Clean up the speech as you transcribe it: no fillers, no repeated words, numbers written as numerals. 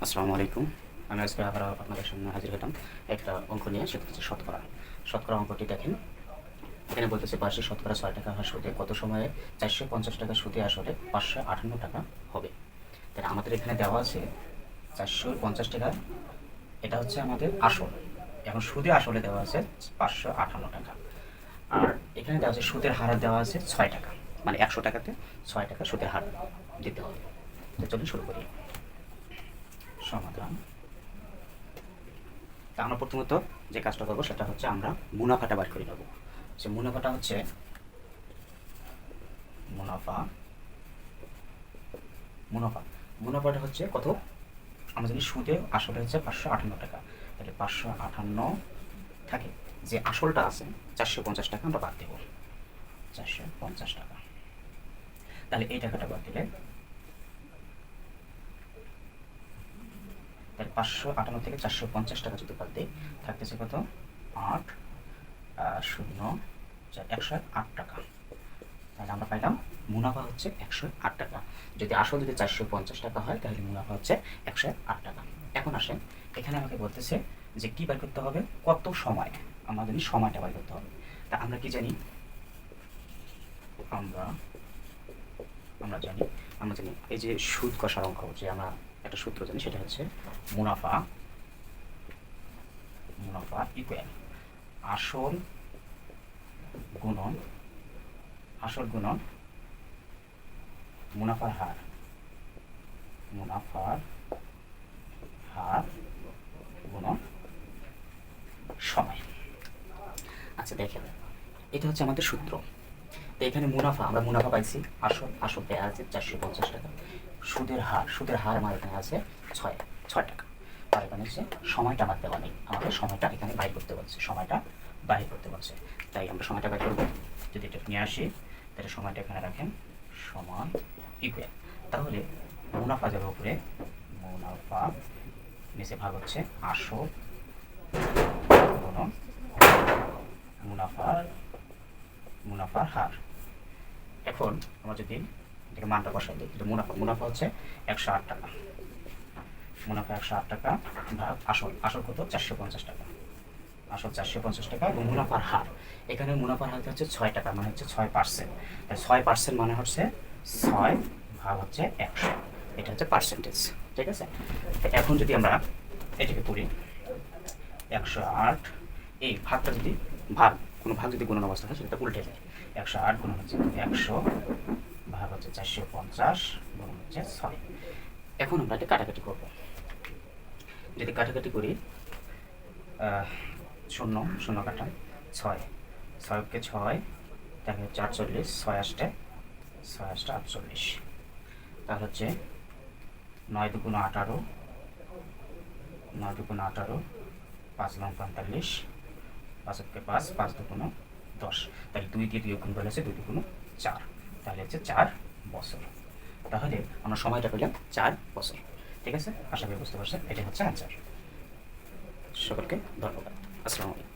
আসসালামু আলাইকুম। আমি আজকে আবার আপনাদের সামনে হাজির হলাম একটা অঙ্ক নিয়ে, সেটা হচ্ছে শতকরা। শতকরা অঙ্কটি দেখেন, এখানে বলতেছে বার্ষিক শতকরা 6 টাকা হার সুদে কত সময়ে 450 টাকা সুদে আসলে 558 টাকা হবে। তাহলে আমাদের এখানে দেওয়া আছে 450 টাকা, এটা হচ্ছে আমাদের আসল। এখন সুদে আসলে দেওয়া আছে 558 টাকা, আর এখানে দেওয়া আছে সুদের হার দেওয়া আছে 6 টাকা, মানে 100 টাকাতে 6 টাকা সুদের হার দিতে হবে। তো চলুন শুরু করি সমাধান। তা আমরা প্রথমত যে কাজটা করবো সেটা হচ্ছে আমরা মুনাফাটা বার করে নেবো। সে মুনাফাটা হচ্ছে মুনাফা মুনাফা মুনাফাটা হচ্ছে কত, আমরা জানি সুদে আসলে হচ্ছে 558 টাকা। তাহলে 558 থাকে, যে আসলটা আছে 450 টাকা আমরা বাদ দেবো, 450 টাকা। তাহলে এই টাকাটা বাদ দিলে, তাহলে 558 থেকে 450 টাকা যদি বাদ দিই, থাকতেছে কত, 108 টাকা। তাহলে আমরা পাইলাম মুনাফা হচ্ছে 108 টাকা। যদি আসল যদি 450 টাকা হয় তাহলে মুনাফা হচ্ছে 108 টাকা। এখন আসেন, এখানে আমাকে বলতেছে যে কি বার করতে হবে, কত সময়, আমরা জানি সময়টা বার করতে হবে। তা আমরা কি জানি, আমরা আমরা জানি আমরা জানি এই যে সুদ কষার অঙ্ক, যে আমরা একটা সূত্র জানি, সেটা হচ্ছে মুনাফা মুনাফা ইকুয়াল আসল গুণন মুনাফার হার গুণন সময়। আচ্ছা দেখেন, এটা হচ্ছে আমাদের সূত্র। তো এখানে আমরা মুনাফা পাইছি, আসল দেওয়া আছে 450 টাকা। সুদের হার আমার এখানে আছে 6 টাকা। আর এখানে হচ্ছে সময়টা আমার দেওয়া নেই, আমাদের সময়টা এখানে বাইর করতে বলছে। তাই আমরা সময়টা বাইর করবো। যদি এটা নিয়ে আসি, তাহলে সময়টা এখানে রাখেন, সমান ইকুয়াল, তাহলে মুনাফা যাবে উপরে, মুনাফা নিচে ভাগ হচ্ছে আসল গুণন মুনাফার হার। এখন আমরা যদি এটাকে মানটা বসাই দিই, মুনাফা হচ্ছে 108 টাকা। মুনাফা 108 টাকা ভাগ আসল কত, 450 টাকা। আসল 450 টাকা এবং মুনাফার হার, এখানে মুনাফার হার হচ্ছে 6 টাকা, মানে হচ্ছে 6%। 6% মানে হচ্ছে 6 ভাগ হচ্ছে 100, এটা হচ্ছে পার্সেন্টেজ। ঠিক আছে, এখন যদি আমরা এটাকে পড়ি, 108, এই ভাগটা যদি কোনো ভাগ যদি গুণন অবস্থা হয় সেটা উল্টে যায়। 108 গুণন হচ্ছে 100 ভাগ হচ্ছে 450 গুণন হচ্ছে 6। এখন আমরা এটা কাটাকাটি করব। যদি কাটাকাটি করি, 0 কাটা 6, 6কে 6, তাহলে 440, 6 8 48, তাহলে হচ্ছে 9 দুগুণ 18, 5 লং 45, 5 5, 5 দুগুণ 10, তাহলে 2 দিয়ে 2 গুণ করলে হচ্ছে 2 দুগুণ 4, তাহলে হচ্ছে 4 বছর। তাহলে আমরা সময়টা পেলাম 4 বছর। ঠিক আছে, আশা করি বুঝতে পারছেন, এটাই হচ্ছে অ্যান্সার। সকলকে ধন্যবাদ। আসসালামু আলাইকুম।